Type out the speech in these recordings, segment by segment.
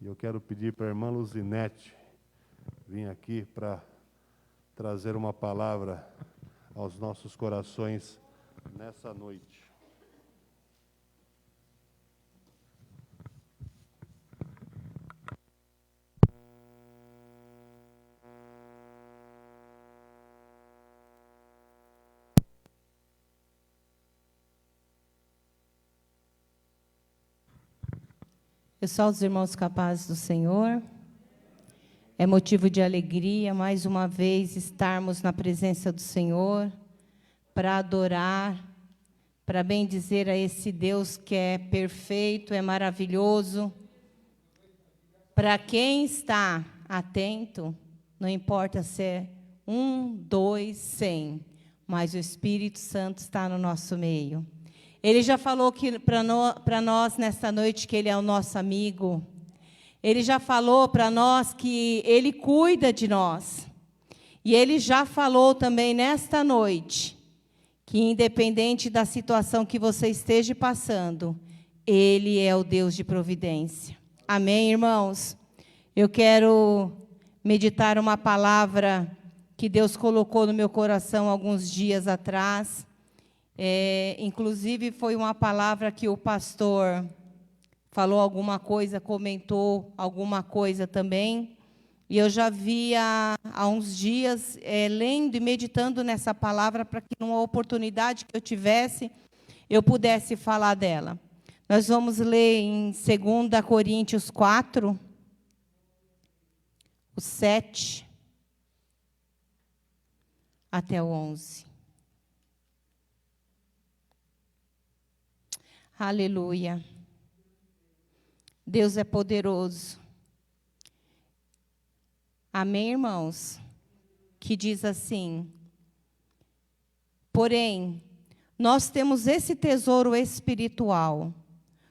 E eu quero pedir para a irmã Luzinete vir aqui para trazer uma palavra aos nossos corações nessa noite. Pessoal, os irmãos capazes do Senhor, é motivo de alegria, mais uma vez, estarmos na presença do Senhor, para adorar, para bendizer a esse Deus que é perfeito, é maravilhoso. Para quem está atento, não importa se é 1, 2, 100, mas o Espírito Santo está no nosso meio. Ele já falou para nós nesta noite que Ele é o nosso amigo. Ele já falou para nós que Ele cuida de nós. E Ele já falou também nesta noite que, independente da situação que você esteja passando, Ele é o Deus de providência. Amém, irmãos? Eu quero meditar uma palavra que Deus colocou no meu coração alguns dias atrás. Inclusive, foi uma palavra que o pastor falou alguma coisa, comentou alguma coisa também. E eu já via há uns dias lendo e meditando nessa palavra para que, numa oportunidade que eu tivesse, eu pudesse falar dela. Nós vamos ler em 2 Coríntios 4, o 7 até o 11. Aleluia. Deus é poderoso. Amém, irmãos? Que diz assim: porém, nós temos esse tesouro espiritual.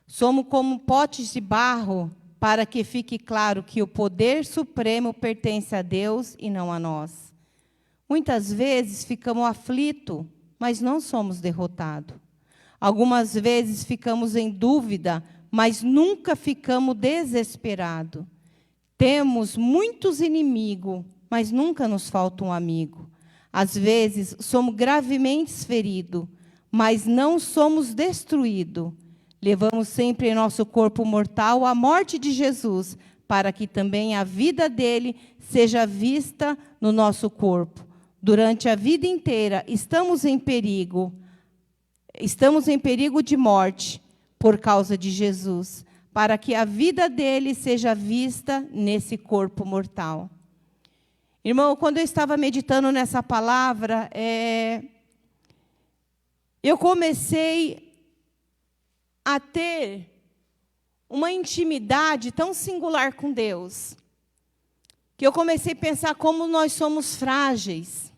Somos como potes de barro, para que fique claro que o poder supremo pertence a Deus e não a nós. Muitas vezes ficamos aflitos, mas não somos derrotados. Algumas vezes ficamos em dúvida, mas nunca ficamos desesperados. Temos muitos inimigos, mas nunca nos falta um amigo. Às vezes, somos gravemente feridos, mas não somos destruídos. Levamos sempre em nosso corpo mortal a morte de Jesus, para que também a vida dele seja vista no nosso corpo. Durante a vida inteira, estamos em perigo de morte por causa de Jesus, para que a vida dele seja vista nesse corpo mortal. Irmão, quando eu estava meditando nessa palavra, eu comecei a ter uma intimidade tão singular com Deus, que eu comecei a pensar como nós somos frágeis,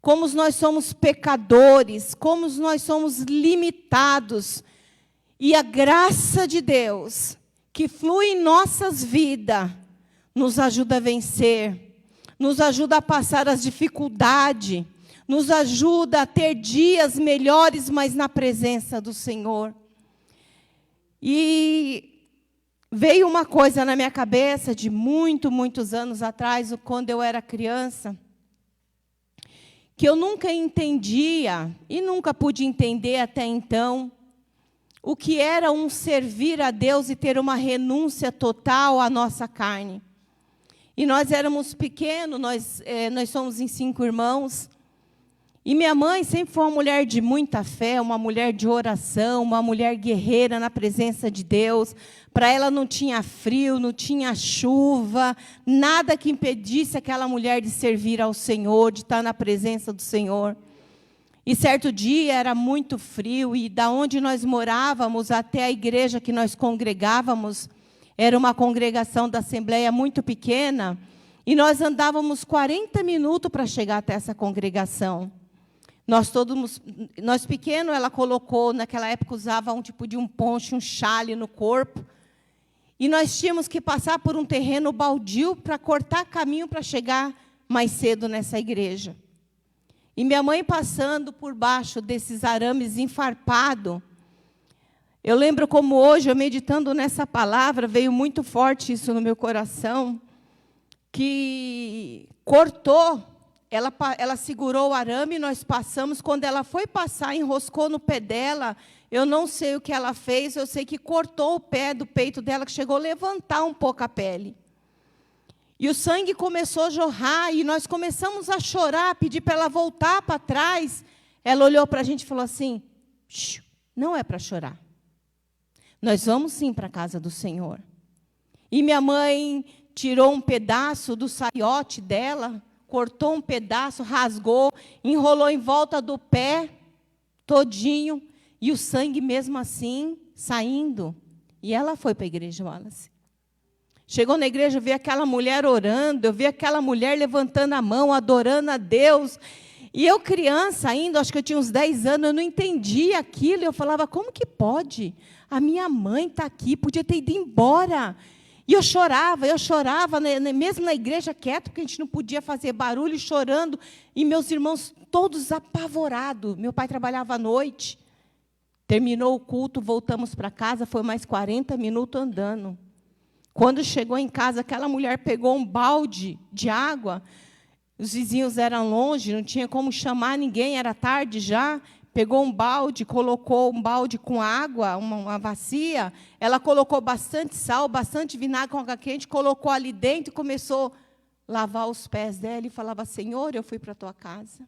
como nós somos pecadores, como nós somos limitados. E a graça de Deus, que flui em nossas vidas, nos ajuda a vencer, nos ajuda a passar as dificuldades, nos ajuda a ter dias melhores, mas na presença do Senhor. E veio uma coisa na minha cabeça de muitos anos atrás, quando eu era criança, que eu nunca entendia e nunca pude entender até então, o que era um servir a Deus e ter uma renúncia total à nossa carne. E nós éramos pequenos, nós somos em 5 irmãos, e minha mãe sempre foi uma mulher de muita fé, uma mulher de oração, uma mulher guerreira na presença de Deus. Para ela não tinha frio, não tinha chuva, nada que impedisse aquela mulher de servir ao Senhor, de estar na presença do Senhor. E certo dia era muito frio, e da onde nós morávamos até a igreja que nós congregávamos, era uma congregação da Assembleia muito pequena, e nós andávamos 40 minutos para chegar até essa congregação. Nós pequenos, ela colocou, naquela época usava um tipo de um poncho, um chale no corpo, e nós tínhamos que passar por um terreno baldio para cortar caminho para chegar mais cedo nessa igreja. E minha mãe passando por baixo desses arames enfarpados, Eu lembro como hoje, eu meditando nessa palavra, veio muito forte isso no meu coração, que cortou, ela segurou o arame, nós passamos, quando ela foi passar, enroscou no pé dela, eu não sei o que ela fez, eu sei que cortou o pé do peito dela, que chegou a levantar um pouco a pele. E o sangue começou a jorrar, e nós começamos a chorar, pedir para ela voltar para trás. Ela olhou para a gente e falou assim, não é para chorar. Nós vamos sim para a casa do Senhor. E minha mãe tirou um pedaço do saiote dela, cortou um pedaço, rasgou, enrolou em volta do pé todinho, e o sangue mesmo assim saindo. E ela foi para a igreja, Wallace. Chegou na igreja, eu vi aquela mulher orando, eu vi aquela mulher levantando a mão, adorando a Deus. E eu, criança ainda, acho que eu tinha uns 10 anos, eu não entendia aquilo. Eu falava, como que pode? A minha mãe está aqui, podia ter ido embora. E eu chorava, mesmo na igreja quieto, porque a gente não podia fazer barulho, chorando. E meus irmãos todos apavorados. Meu pai trabalhava à noite. Terminou o culto, voltamos para casa, foi mais 40 minutos andando. Quando chegou em casa, aquela mulher pegou um balde de água. Os vizinhos eram longe, não tinha como chamar ninguém, era tarde já. Pegou um balde, colocou um balde com água, uma bacia. Ela colocou bastante sal, bastante vinagre com água quente, colocou ali dentro e começou a lavar os pés dela. E falava, Senhor, eu fui para a tua casa.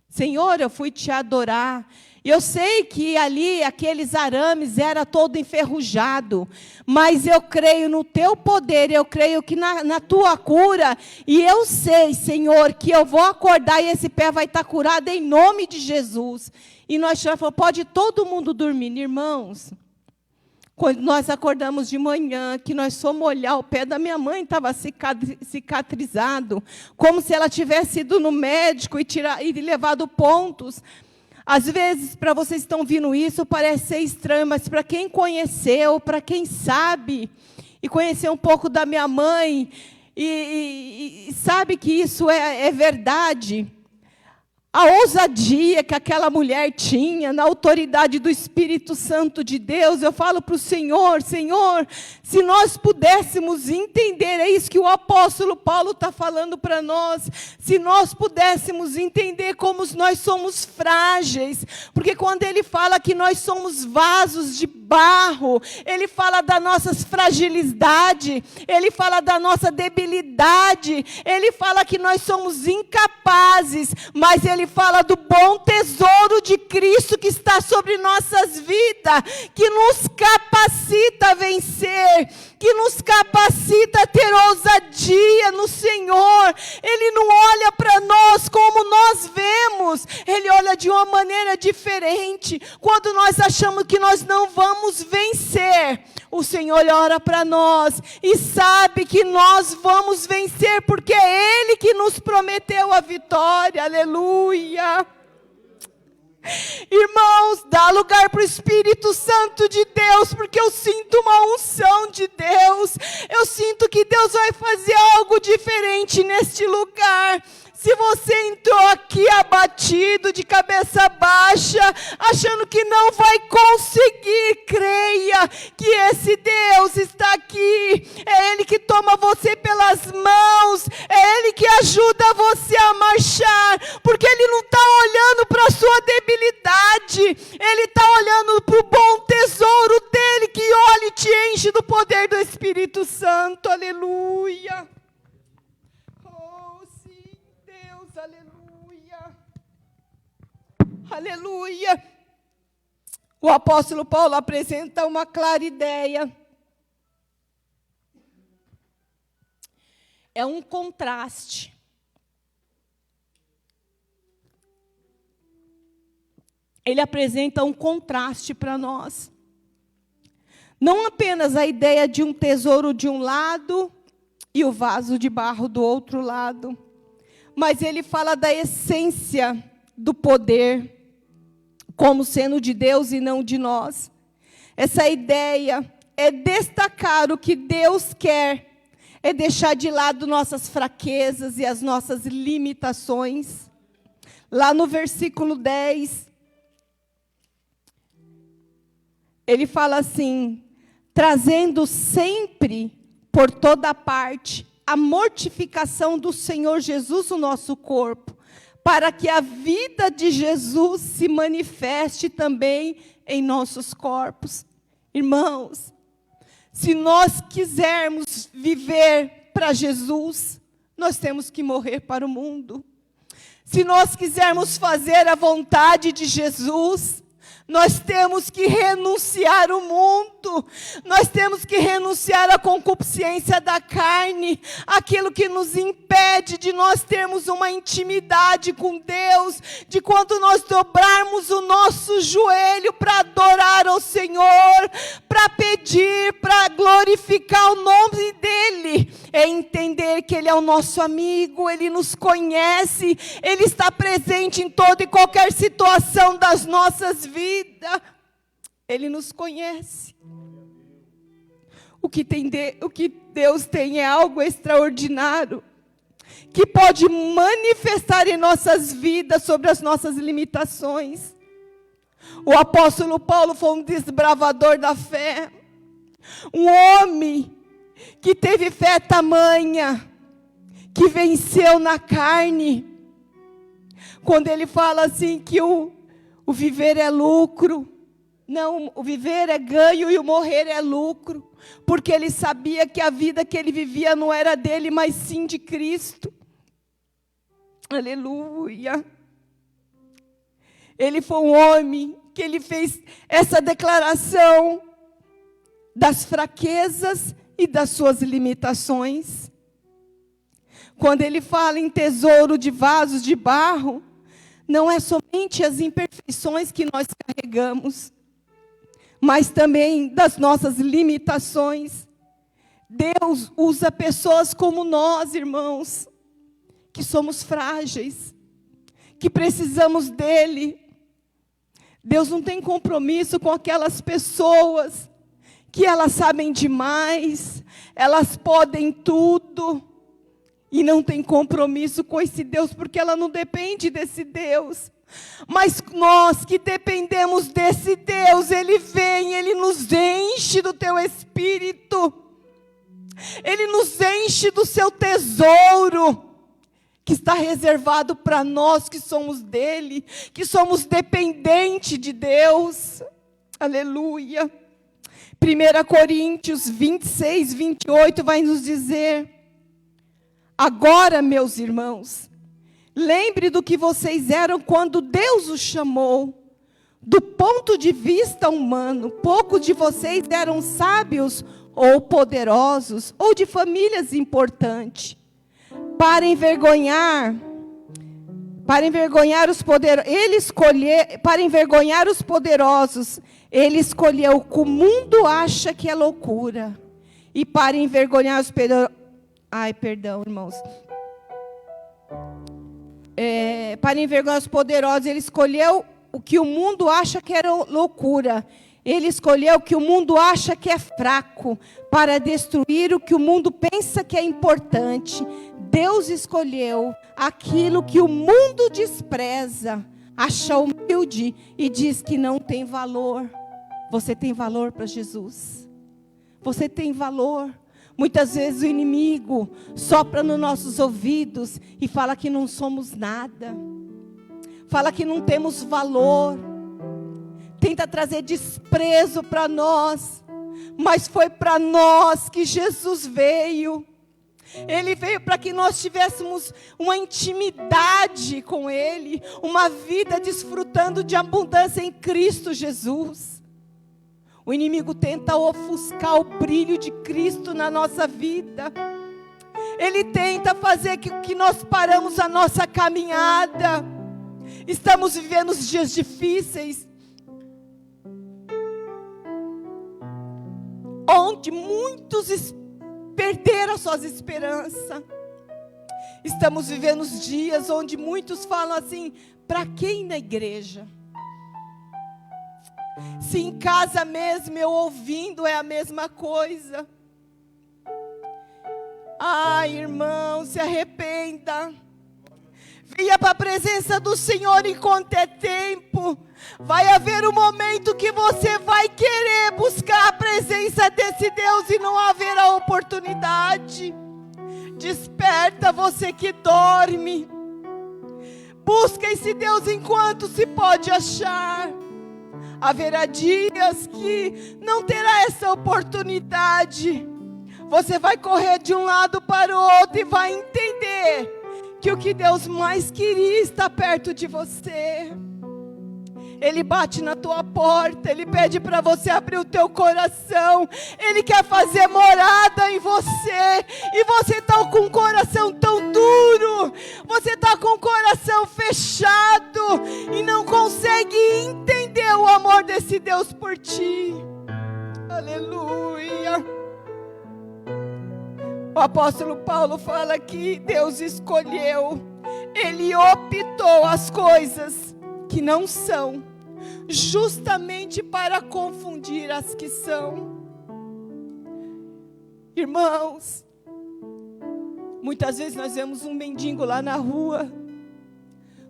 Senhor, eu fui te adorar. E eu sei que ali, aqueles arames, era todo enferrujado. Mas eu creio no teu poder, eu creio que na tua cura. E eu sei, Senhor, que eu vou acordar e esse pé vai estar curado em nome de Jesus. E nós falamos, pode todo mundo dormir, irmãos. Quando nós acordamos de manhã, que nós fomos olhar, o pé da minha mãe estava cicatrizado, como se ela tivesse ido no médico e levado pontos. Às vezes, para vocês que estão ouvindo isso, parece ser estranho, mas para quem conheceu, para quem sabe, e conheceu um pouco da minha mãe, e sabe que isso é verdade. A ousadia que aquela mulher tinha, na autoridade do Espírito Santo de Deus, eu falo para o Senhor, Senhor, se nós pudéssemos entender, é isso que o apóstolo Paulo está falando para nós, se nós pudéssemos entender como nós somos frágeis, porque quando ele fala que nós somos vasos de barro, ele fala da nossa fragilidade, ele fala da nossa debilidade, ele fala que nós somos incapazes, mas ele fala do bom tesouro de Cristo que está sobre nossas vidas, que nos capacita a vencer, que nos capacita a ter ousadia no Senhor. Ele não olha para nós como nós vemos, ele olha de uma maneira diferente. Quando nós achamos que nós não vamos vencer, o Senhor olha para nós e sabe que nós vamos vencer, porque é Ele que nos prometeu a vitória. Aleluia! Irmãos, dá lugar para o Espírito Santo de Deus, porque eu sinto uma unção de Deus. Eu sinto que Deus vai fazer algo diferente neste lugar. Se você entrou aqui abatido, de cabeça baixa, achando que não vai conseguir, creia que esse Deus está aqui. É Ele que toma você pelas mãos, é Ele que ajuda você a marchar, porque Ele não está olhando para a sua debilidade, Ele está olhando para o bom tesouro dEle, que olha e te enche do poder do Espírito Santo. Aleluia! Aleluia, aleluia. O apóstolo Paulo apresenta uma clara ideia. É um contraste. Ele apresenta um contraste para nós. Não apenas a ideia de um tesouro de um lado e o vaso de barro do outro lado, mas ele fala da essência do poder, como sendo de Deus e não de nós. Essa ideia é destacar o que Deus quer, é deixar de lado nossas fraquezas e as nossas limitações. Lá no versículo 10, ele fala assim: trazendo sempre por toda parte a mortificação do Senhor Jesus no nosso corpo, para que a vida de Jesus se manifeste também em nossos corpos. Irmãos, se nós quisermos viver para Jesus, nós temos que morrer para o mundo. Se nós quisermos fazer a vontade de Jesus, nós temos que renunciar ao mundo, nós temos que renunciar à concupiscência da carne, aquilo que nos impede de nós termos uma intimidade com Deus, de quando nós dobrarmos o nosso joelho para adorar ao Senhor, para pedir, para glorificar o nome dEle, é entender que Ele é o nosso amigo, Ele nos conhece, Ele está presente em toda e qualquer situação das nossas vidas. Ele nos conhece. O que Deus tem é algo extraordinário, que pode manifestar em nossas vidas sobre as nossas limitações. O apóstolo Paulo foi um desbravador da fé, um homem que teve fé tamanha, que venceu na carne. Quando ele fala assim que o viver é lucro, não, o viver é ganho e o morrer é lucro, porque ele sabia que a vida que ele vivia não era dele, mas sim de Cristo. Aleluia. Ele foi um homem que ele fez essa declaração das fraquezas e das suas limitações. Quando ele fala em tesouro de vasos de barro, não é somente as imperfeições que nós carregamos, mas também das nossas limitações. Deus usa pessoas como nós, irmãos, que somos frágeis, que precisamos dEle. Deus não tem compromisso com aquelas pessoas que elas sabem demais, elas podem tudo, e não tem compromisso com esse Deus, porque ela não depende desse Deus. Mas nós que dependemos desse Deus, Ele vem, Ele nos enche do teu Espírito, Ele nos enche do seu tesouro, que está reservado para nós que somos dEle, que somos dependentes de Deus. Aleluia. 1 Coríntios 26, 28 vai nos dizer: agora, meus irmãos, lembre do que vocês eram quando Deus os chamou. Do ponto de vista humano, poucos de vocês eram sábios ou poderosos, ou de famílias importantes. Para envergonhar os poderosos, Ele escolheu o que o mundo acha que é loucura. E para envergonhar os poderosos, irmãos. Para envergonhar os poderosos, Ele escolheu o que o mundo acha que era loucura. Ele escolheu o que o mundo acha que é fraco, para destruir o que o mundo pensa que é importante. Deus escolheu aquilo que o mundo despreza, acha humilde e diz que não tem valor. Você tem valor para Jesus? Você tem valor? Muitas vezes o inimigo sopra nos nossos ouvidos e fala que não somos nada, fala que não temos valor, tenta trazer desprezo para nós, mas foi para nós que Jesus veio. Ele veio para que nós tivéssemos uma intimidade com Ele, uma vida desfrutando de abundância em Cristo Jesus. O inimigo tenta ofuscar o brilho de Cristo na nossa vida. Ele tenta fazer que nós paramos a nossa caminhada. Estamos vivendo dias difíceis, onde muitos perderam suas esperanças. Estamos vivendo dias onde muitos falam assim: para quem na igreja? Se em casa mesmo eu ouvindo é a mesma coisa. Ai, irmão, se arrependa. Venha para a presença do Senhor enquanto é tempo. tempo, vai haver um momento que você vai querer buscar a presença desse Deus e não haverá oportunidade. Desperta, você que dorme. Busca esse Deus enquanto se pode achar. Haverá dias que não terá essa oportunidade. Você vai correr de um lado para o outro e vai entender que o que Deus mais queria está perto de você. Ele bate na tua porta, Ele pede para você abrir o teu coração. Ele quer fazer morada em você. E você está com um coração tão duro. Você está com o coração fechado. E não consegue entender o amor desse Deus por ti. Aleluia. O apóstolo Paulo fala que Deus escolheu. Ele optou as coisas que não são, justamente para confundir as que são. Irmãos, muitas vezes nós vemos um mendigo lá na rua,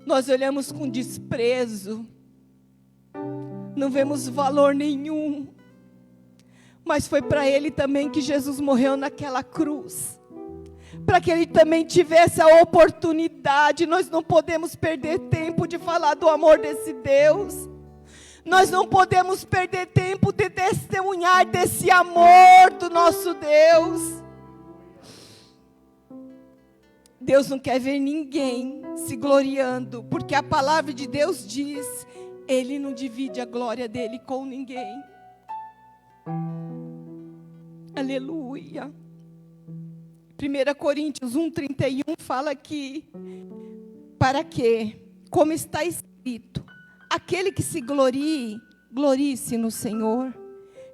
nós olhamos com desprezo, não vemos valor nenhum, mas foi para ele também que Jesus morreu naquela cruz, para que ele também tivesse a oportunidade. Nós não podemos perder tempo de falar do amor desse Deus. Nós não podemos perder tempo de testemunhar desse amor do nosso Deus. Deus não quer ver ninguém se gloriando, porque a palavra de Deus diz: Ele não divide a glória dele com ninguém. Aleluia. 1 Coríntios 1:31 fala que, para que, como está escrito, aquele que se glorie, glorie-se no Senhor.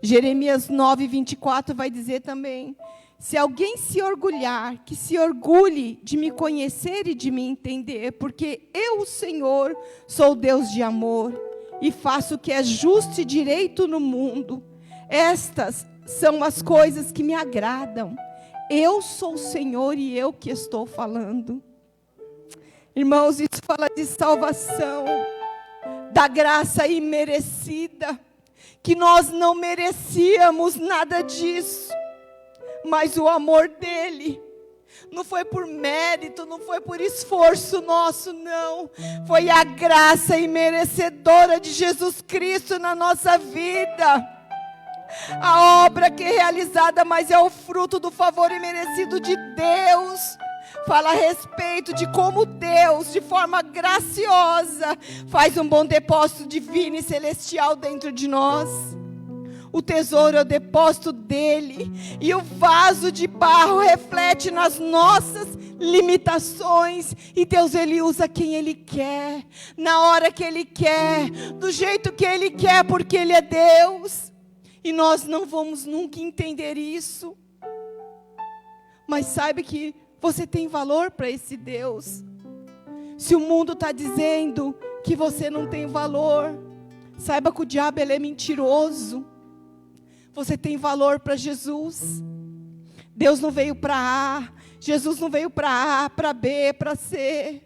Jeremias 9:24 vai dizer também: se alguém se orgulhar, que se orgulhe de me conhecer e de me entender, porque eu, o Senhor, sou Deus de amor, e faço o que é justo e direito no mundo. Estas são as coisas que me agradam. Eu sou o Senhor e eu que estou falando. Irmãos, isso fala de salvação, da graça imerecida, que nós não merecíamos nada disso, mas o amor dele não foi por mérito, não foi por esforço nosso, não. Foi a graça imerecedora de Jesus Cristo na nossa vida. A obra que é realizada, mas é o fruto do favor imerecido de Deus. Fala a respeito de como Deus, de forma graciosa, faz um bom depósito divino e celestial dentro de nós. O tesouro é o depósito dele, e o vaso de barro reflete nas nossas limitações. E Deus, ele usa quem ele quer, na hora que ele quer, do jeito que ele quer, porque ele é Deus. E nós não vamos nunca entender isso. Mas saiba que você tem valor para esse Deus. Se o mundo está dizendo que você não tem valor, saiba que o diabo, ele é mentiroso. Você tem valor para Jesus. Deus não veio para A, Jesus não veio para A, para B, para C.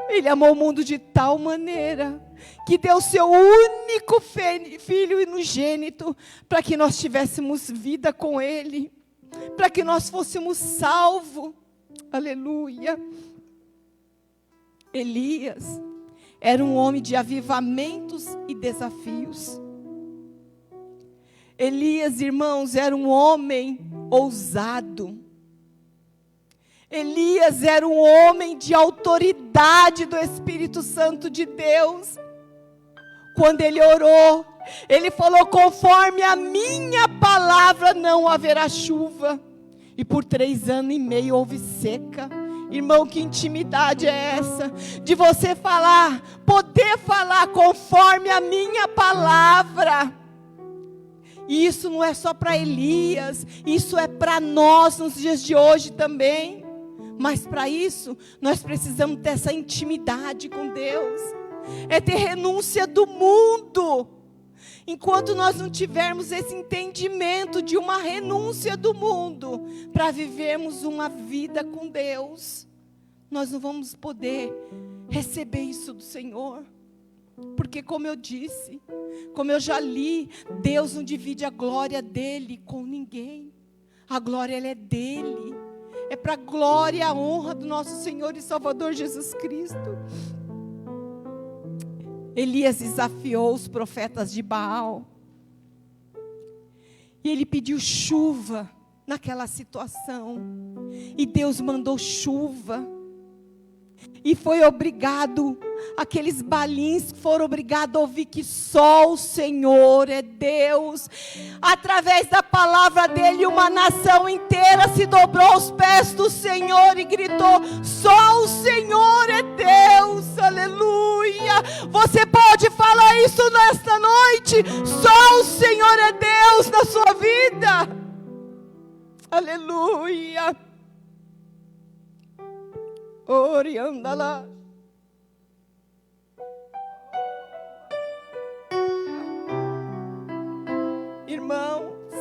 Ele amou o mundo de tal maneira que deu seu único filho unigênito, para que nós tivéssemos vida com ele, para que nós fôssemos salvos. Aleluia. Elias era um homem de avivamentos e desafios. Elias, irmãos, era um homem ousado. Elias era um homem de autoridade do Espírito Santo de Deus. Quando ele orou, ele falou: conforme a minha palavra não haverá chuva. E por 3 anos e meio houve seca. Irmão, que intimidade é essa? De você falar, poder falar conforme a minha palavra. E isso não é só para Elias, isso é para nós nos dias de hoje também. Mas para isso, nós precisamos ter essa intimidade com Deus. É ter renúncia do mundo. Enquanto nós não tivermos esse entendimento de uma renúncia do mundo, para vivermos uma vida com Deus, nós não vamos poder receber isso do Senhor. Porque como eu disse, como eu já li, Deus não divide a glória dele com ninguém. A glória ela é dele. É para a glória e a honra do nosso Senhor e Salvador Jesus Cristo. Elias desafiou os profetas de Baal. E ele pediu chuva naquela situação. E Deus mandou chuva. E foi obrigado, aqueles balins foram obrigados a ouvir que só o Senhor é Deus. Através da palavra dele, uma nação inteira se dobrou aos pés do Senhor e gritou: só o Senhor é Deus, aleluia. Você pode falar isso nesta noite? Só o Senhor é Deus na sua vida, aleluia. Oriandala. Irmãos,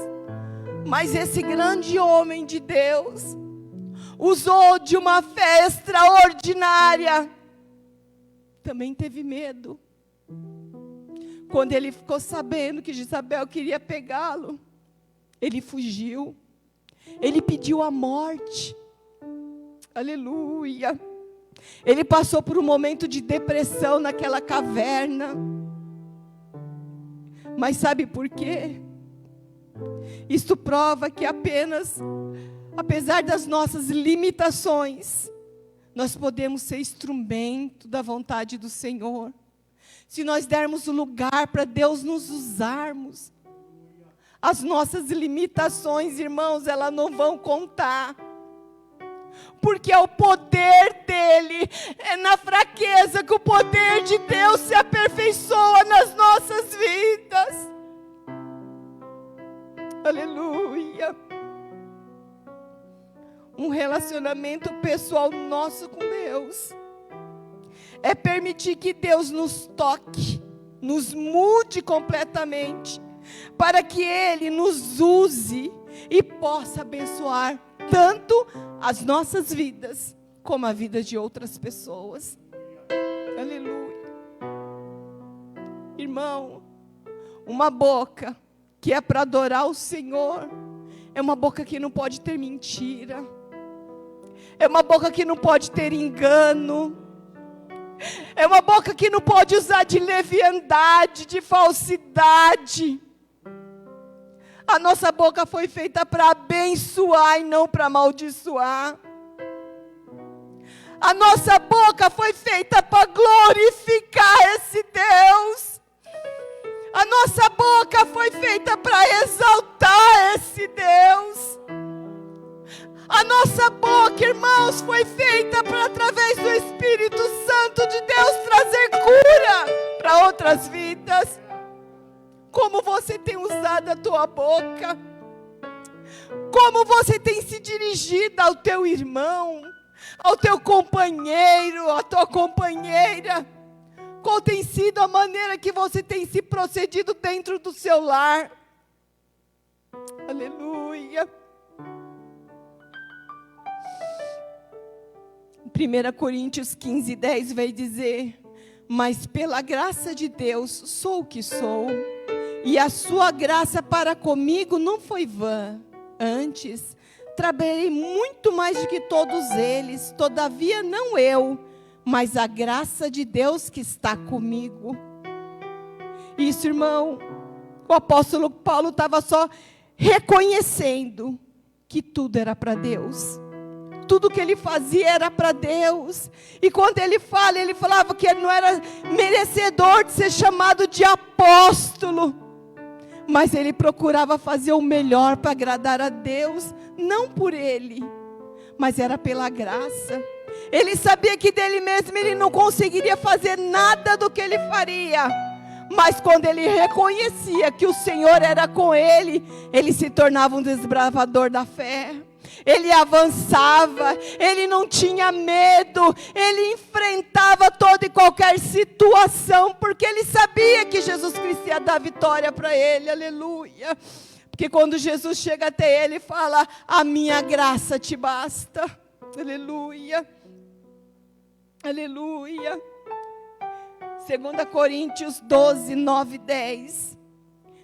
mas esse grande homem de Deus usou de uma fé extraordinária. Também teve medo. Quando ele ficou sabendo que Jezabel queria pegá-lo, ele fugiu. Ele pediu a morte. Aleluia. Ele passou por um momento de depressão naquela caverna. Mas sabe por quê? Isto prova que apesar das nossas limitações, nós podemos ser instrumento da vontade do Senhor. Se nós dermos o lugar para Deus nos usarmos, as nossas limitações, irmãos, elas não vão contar. Porque é o poder dele, é na fraqueza que o poder de Deus se aperfeiçoa nas nossas vidas. Aleluia. Um relacionamento pessoal nosso com Deus é permitir que Deus nos toque, nos mude completamente, para que Ele nos use e possa abençoar tanto as nossas vidas, como a vida de outras pessoas. Aleluia. Irmão, uma boca que é para adorar o Senhor, é uma boca que não pode ter mentira, é uma boca que não pode ter engano, é uma boca que não pode usar de leviandade, de falsidade. A nossa boca foi feita para abençoar e não para amaldiçoar. A nossa boca foi feita para glorificar esse Deus. A nossa boca foi feita para exaltar esse Deus. A nossa boca, irmãos, foi feita para, através do Espírito Santo de Deus, trazer cura para outras vidas. Como você tem usado a tua boca? Como você tem se dirigido ao teu irmão, ao teu companheiro, à tua companheira? Qual tem sido a maneira que você tem se procedido dentro do seu lar? Aleluia. 1 Coríntios 15:10 vai dizer: mas pela graça de Deus sou o que sou, e a sua graça para comigo não foi vã. Antes, trabalhei muito mais do que todos eles, todavia não eu, mas a graça de Deus que está comigo. Isso, irmão, o apóstolo Paulo estava só reconhecendo que tudo era para Deus. Tudo que ele fazia era para Deus. E quando ele falava que ele não era merecedor de ser chamado de apóstolo, mas ele procurava fazer o melhor para agradar a Deus, não por ele, mas era pela graça. Ele sabia que dele mesmo ele não conseguiria fazer nada do que ele faria, mas quando ele reconhecia que o Senhor era com ele, ele se tornava um desbravador da fé. Ele avançava, ele não tinha medo, ele enfrentava toda e qualquer situação, porque ele sabia que Jesus Cristo ia dar vitória para ele, aleluia. Porque quando Jesus chega até ele e fala: a minha graça te basta, aleluia, aleluia. 2 Coríntios 12, 9 e 10.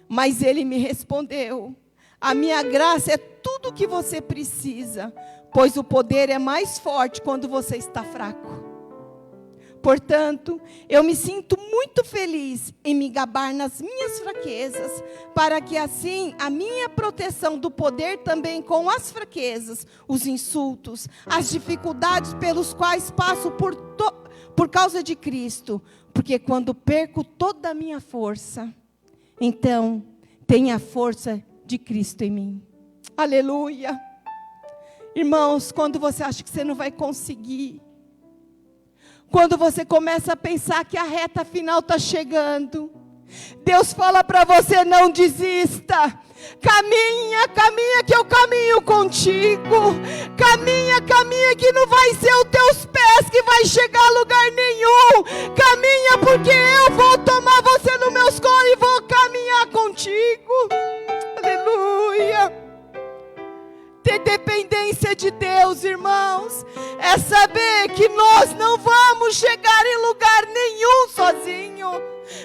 Mas ele me respondeu: a minha graça é tudo o que você precisa, pois o poder é mais forte quando você está fraco. Portanto, eu me sinto muito feliz em me gabar nas minhas fraquezas, para que assim a minha proteção do poder também com as fraquezas, os insultos, as dificuldades pelos quais passo por causa de Cristo, porque quando perco toda a minha força, então tem a força de Cristo em mim. Aleluia. Irmãos, quando você acha que você não vai conseguir, quando você começa a pensar que a reta final está chegando, Deus fala para você: não desista. Caminha, caminha que eu caminho contigo. Caminha, caminha que não vai ser os teus pés que vai chegar a lugar nenhum. Caminha porque eu vou tomar você nos meus colos e vou caminhar contigo. Aleluia. Ter dependência de Deus, irmãos, é saber que nós não vamos chegar em lugar nenhum sozinho,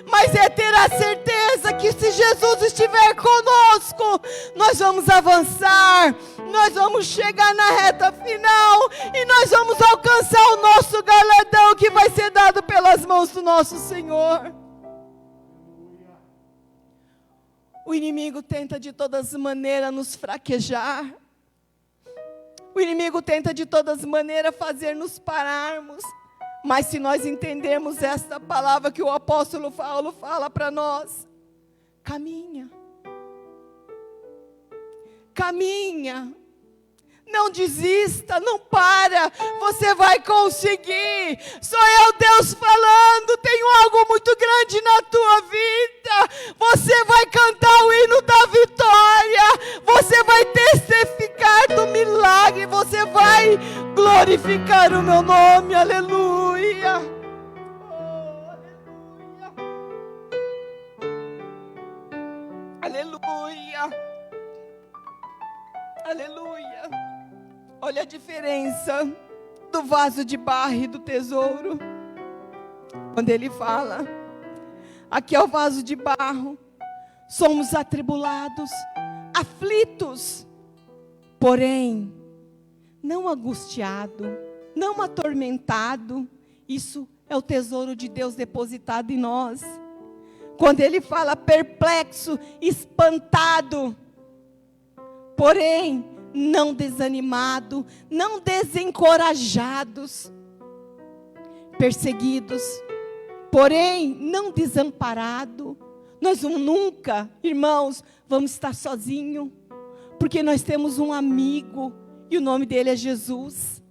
mas é ter a certeza que se Jesus estiver conosco, nós vamos avançar, nós vamos chegar na reta final e nós vamos alcançar o nosso galardão que vai ser dado pelas mãos do nosso Senhor. O inimigo tenta de todas as maneiras nos fraquejar. O inimigo tenta de todas as maneiras fazer-nos pararmos. Mas se nós entendermos esta palavra que o apóstolo Paulo fala para nós: caminha. Caminha. Não desista, não para. Você vai conseguir. Sou eu, Deus, falando. Tenho algo muito grande na tua vida. Você vai cantar o hino da vitória. Você vai testificar do milagre. Você vai glorificar o meu nome. Aleluia. Oh, aleluia. Aleluia. Aleluia. Olha a diferença do vaso de barro e do tesouro. Quando ele fala, aqui é o vaso de barro, somos atribulados, aflitos, porém, não angustiado, não atormentado. Isso é o tesouro de Deus depositado em nós. Quando ele fala perplexo, espantado, porém, não desanimado, não desencorajados, perseguidos, porém não desamparado. Nós nunca, irmãos, vamos estar sozinhos, porque nós temos um amigo e o nome dele é Jesus.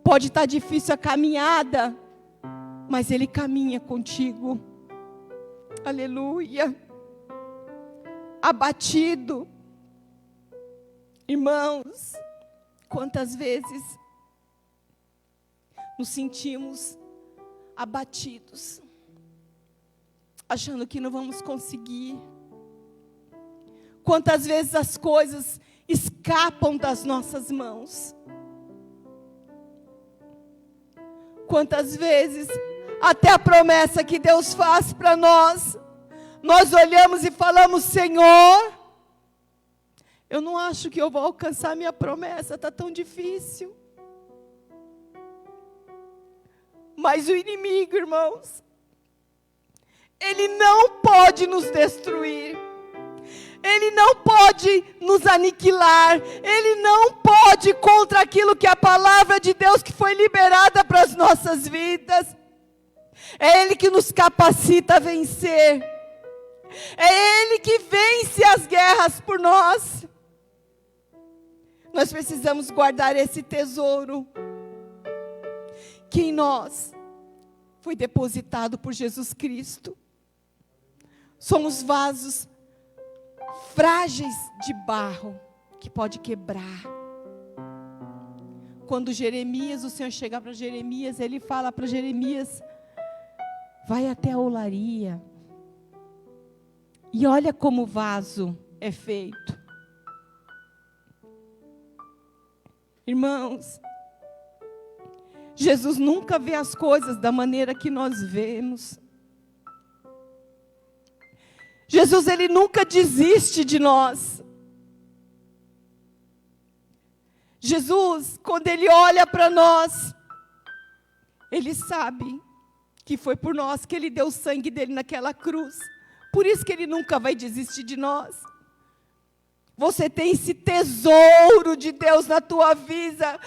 Pode estar difícil a caminhada, mas ele caminha contigo. Aleluia. Abatido. Irmãos, quantas vezes nos sentimos abatidos, achando que não vamos conseguir. Quantas vezes as coisas escapam das nossas mãos. Quantas vezes até a promessa que Deus faz para nós, nós olhamos e falamos: Senhor, eu não acho que eu vou alcançar minha promessa, está tão difícil. Mas o inimigo, irmãos, ele não pode nos destruir. Ele não pode nos aniquilar. Ele não pode contra aquilo que a palavra de Deus que foi liberada para as nossas vidas. É Ele que nos capacita a vencer. É Ele que vence as guerras por nós. Nós precisamos guardar esse tesouro que em nós foi depositado por Jesus Cristo. Somos vasos frágeis de barro que pode quebrar. Quando Jeremias, o Senhor chega para Jeremias, ele fala para Jeremias: vai até a olaria e olha como o vaso é feito. Irmãos, Jesus nunca vê as coisas da maneira que nós vemos. Jesus, Ele nunca desiste de nós. Jesus, quando Ele olha para nós, Ele sabe que foi por nós que Ele deu o sangue dEle naquela cruz. Por isso que Ele nunca vai desistir de nós. Você tem esse tesouro de Deus na tua vida,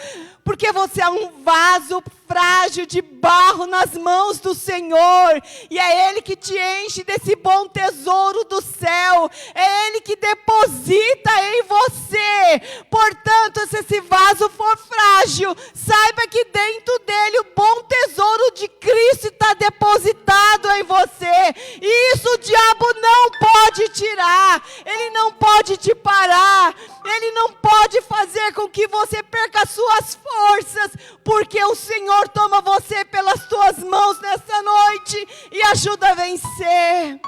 porque você é um vaso frágil de barro nas mãos do Senhor, e é Ele que te enche desse bom tesouro do céu, é Ele que deposita em você. Portanto, se esse vaso for frágil, saiba que dentro dele o bom tesouro de Cristo está depositado em você, e isso o diabo não pode tirar, ele não pode te parar, ele não pode fazer com que você perca as suas forças, porque o Senhor toma você pelas tuas mãos nessa noite e ajuda a vencer,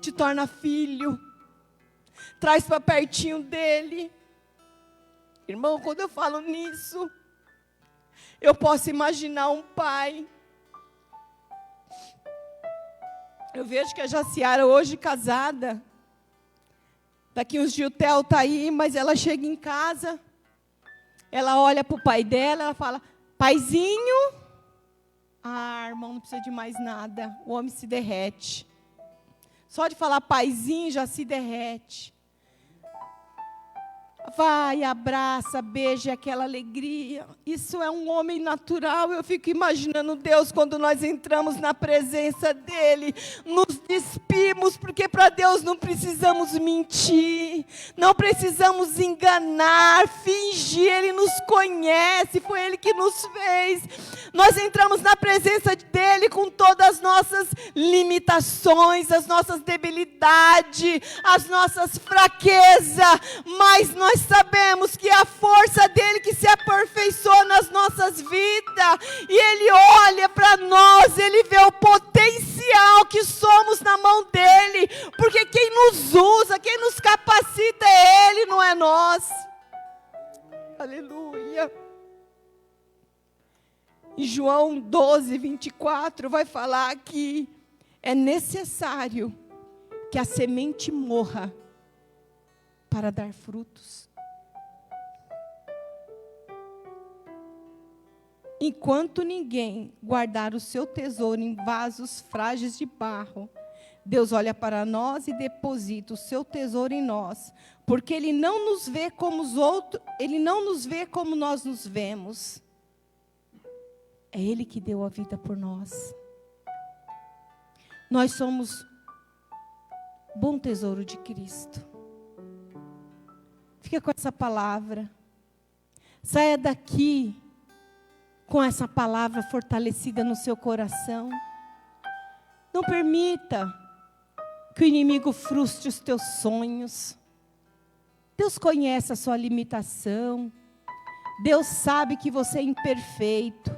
te torna filho, traz para pertinho dele. Irmão, quando eu falo nisso, eu posso imaginar um pai. Eu vejo que a Jaciara hoje casada, daqui uns dias o Theo está aí, mas ela chega em casa, ela olha para o pai dela, ela fala, paizinho. Ah, irmão, não precisa de mais nada, o homem se derrete. Só de falar paizinho já se derrete. Vai, abraça, beija, aquela alegria. Isso é um homem natural. Eu fico imaginando Deus quando nós entramos na presença dEle. Nos despimos, porque para Deus não precisamos mentir. Não precisamos enganar, fingir. Ele nos conhece, foi Ele que nos fez. Nós entramos na presença dEle com todas as nossas limitações, as nossas debilidades, as nossas fraquezas. Mas nós sabemos que é a força dEle que se aperfeiçoa nas nossas vidas, e Ele olha para nós, Ele vê o potencial que somos na mão dEle, porque quem nos usa, quem nos capacita é Ele, não é nós. Aleluia. Em João 12, 24, vai falar que é necessário que a semente morra para dar frutos. Enquanto ninguém guardar o seu tesouro em vasos frágeis de barro, Deus olha para nós e deposita o seu tesouro em nós, porque Ele não nos vê como os outros, Ele não nos vê como nós nos vemos. É Ele que deu a vida por nós. Nós somos bom tesouro de Cristo. Fica com essa palavra. Saia daqui com essa palavra fortalecida no seu coração. Não permita que o inimigo frustre os teus sonhos. Deus conhece a sua limitação. Deus sabe que você é imperfeito.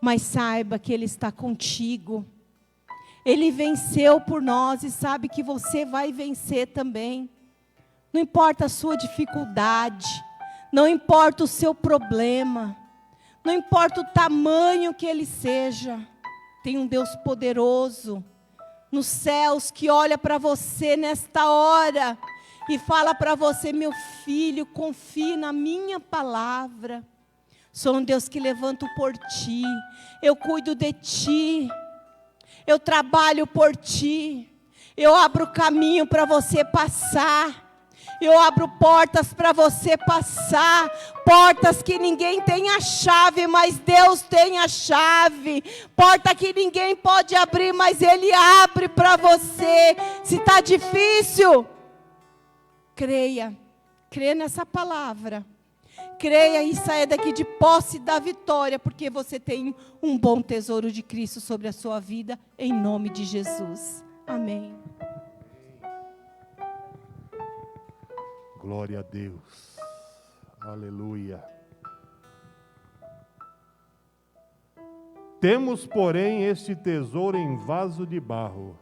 Mas saiba que Ele está contigo. Ele venceu por nós e sabe que você vai vencer também. Não importa a sua dificuldade, não importa o seu problema, não importa o tamanho que ele seja, tem um Deus poderoso nos céus que olha para você nesta hora e fala para você, meu filho, confie na minha palavra. Sou um Deus que levanto por ti, eu cuido de ti, eu trabalho por ti, eu abro caminho para você passar. Eu abro portas para você passar, portas que ninguém tem a chave, mas Deus tem a chave, porta que ninguém pode abrir, mas Ele abre para você. Se está difícil, creia nessa palavra, creia e saia daqui de posse da vitória, porque você tem um bom tesouro de Cristo sobre a sua vida, em nome de Jesus, amém. Glória a Deus, aleluia. Temos, porém, este tesouro em vaso de barro,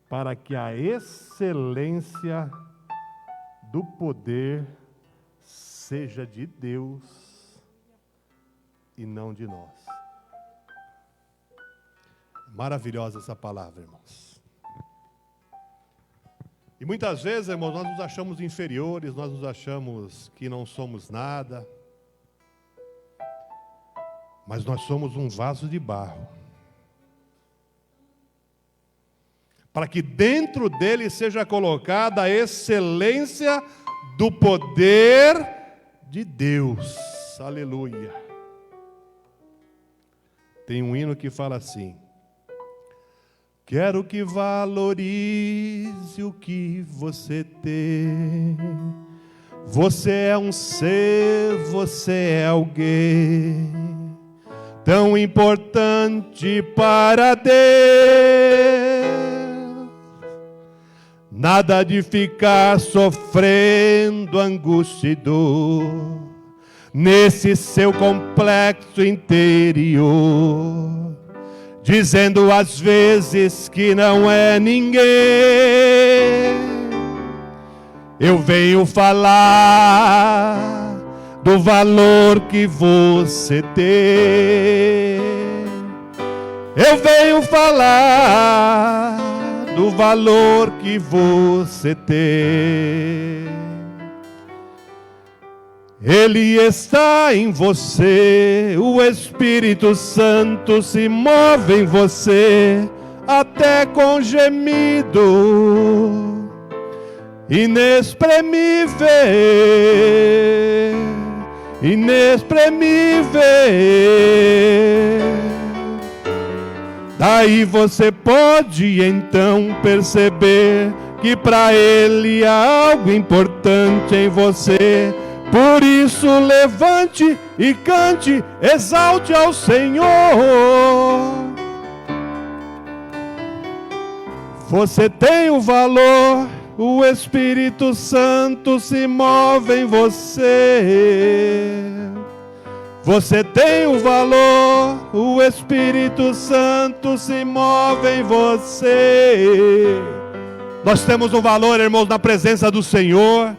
para que a excelência do poder seja de Deus e não de nós. Maravilhosa essa palavra, irmãos. E muitas vezes, irmãos, nós nos achamos inferiores, nós nos achamos que não somos nada. Mas nós somos um vaso de barro, para que dentro dele seja colocada a excelência do poder de Deus. Aleluia. Tem um hino que fala assim: quero que valorize o que você tem. Você é um ser, você é alguém tão importante para Deus. Nada de ficar sofrendo angústia e dor nesse seu complexo interior, dizendo às vezes que não é ninguém. Eu venho falar do valor que você tem. Eu venho falar do valor que você tem. Ele está em você, o Espírito Santo se move em você, até com gemido inexprimível. Inexprimível. Daí você pode então perceber que para Ele há algo importante em você. Por isso levante e cante, exalte ao Senhor. Você tem o valor, o Espírito Santo se move em você. Você tem o valor, o Espírito Santo se move em você. Nós temos um valor, irmãos, na presença do Senhor,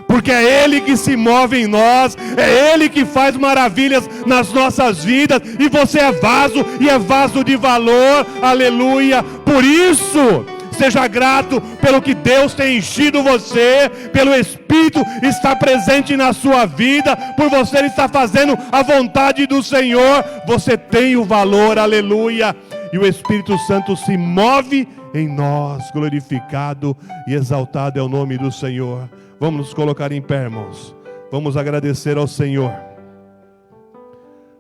porque é Ele que se move em nós, é Ele que faz maravilhas nas nossas vidas, e você é vaso, e é vaso de valor, aleluia. Por isso, seja grato pelo que Deus tem enchido você, pelo Espírito estar presente na sua vida, por você estar fazendo a vontade do Senhor. Você tem o valor, aleluia. E o Espírito Santo se move em nós. Glorificado e exaltado é o nome do Senhor. Vamos nos colocar em pé, irmãos. Vamos agradecer ao Senhor,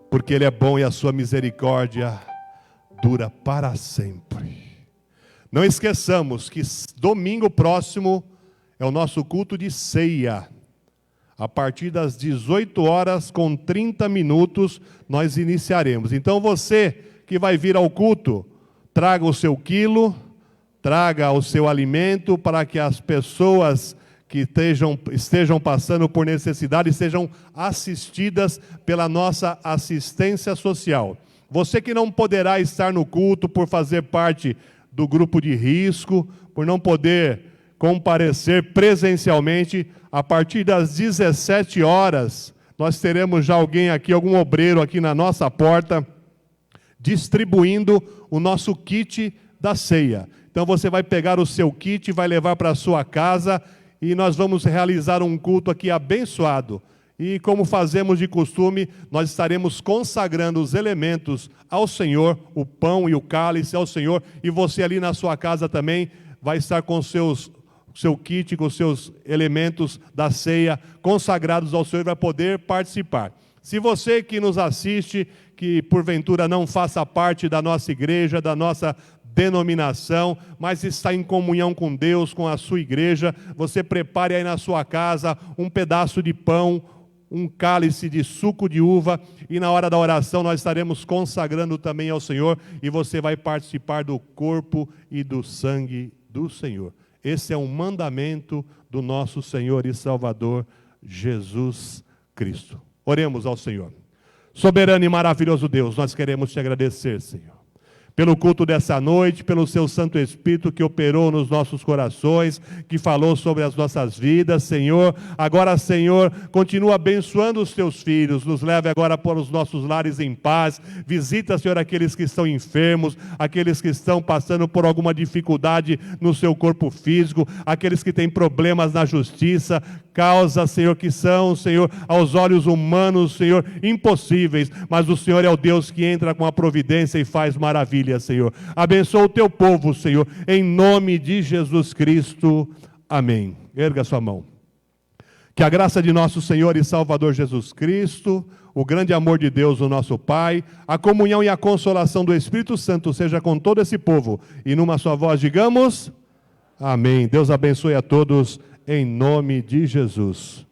porque Ele é bom e a sua misericórdia dura para sempre. Não esqueçamos que domingo próximo é o nosso culto de ceia. A partir das 18h30 nós iniciaremos. Então você que vai vir ao culto, traga o seu quilo, traga o seu alimento, para que as pessoas que estejam passando por necessidade sejam assistidas pela nossa assistência social. Você que não poderá estar no culto por fazer parte do grupo de risco, por não poder comparecer presencialmente, a partir das 17h, nós teremos já alguém aqui, algum obreiro aqui na nossa porta, distribuindo o nosso kit da ceia. Então você vai pegar o seu kit, vai levar para a sua casa, e nós vamos realizar um culto aqui abençoado. E como fazemos de costume, nós estaremos consagrando os elementos ao Senhor, o pão e o cálice ao Senhor, e você ali na sua casa também vai estar com seu kit, com os seus elementos da ceia consagrados ao Senhor, e vai poder participar. Se você que nos assiste, que porventura não faça parte da nossa igreja, da nossa denominação, mas está em comunhão com Deus, com a sua igreja, você prepare aí na sua casa um pedaço de pão, um cálice de suco de uva, e na hora da oração nós estaremos consagrando também ao Senhor, e você vai participar do corpo e do sangue do Senhor. Esse é um mandamento do nosso Senhor e Salvador Jesus Cristo. Oremos ao Senhor. Soberano e maravilhoso Deus, nós queremos te agradecer, Senhor, pelo culto dessa noite, pelo seu Santo Espírito que operou nos nossos corações, que falou sobre as nossas vidas, Senhor. Agora, Senhor, continua abençoando os teus filhos, nos leve agora para os nossos lares em paz. Visita, Senhor, aqueles que estão enfermos, aqueles que estão passando por alguma dificuldade no seu corpo físico, aqueles que têm problemas na justiça, causas, Senhor, que são, Senhor, aos olhos humanos, Senhor, impossíveis, mas o Senhor é o Deus que entra com a providência e faz maravilha, Senhor. Abençoa o teu povo, Senhor, em nome de Jesus Cristo. Amém. Erga sua mão. Que a graça de nosso Senhor e Salvador Jesus Cristo, o grande amor de Deus, o nosso Pai, a comunhão e a consolação do Espírito Santo seja com todo esse povo. E numa só voz digamos, amém. Deus abençoe a todos, em nome de Jesus.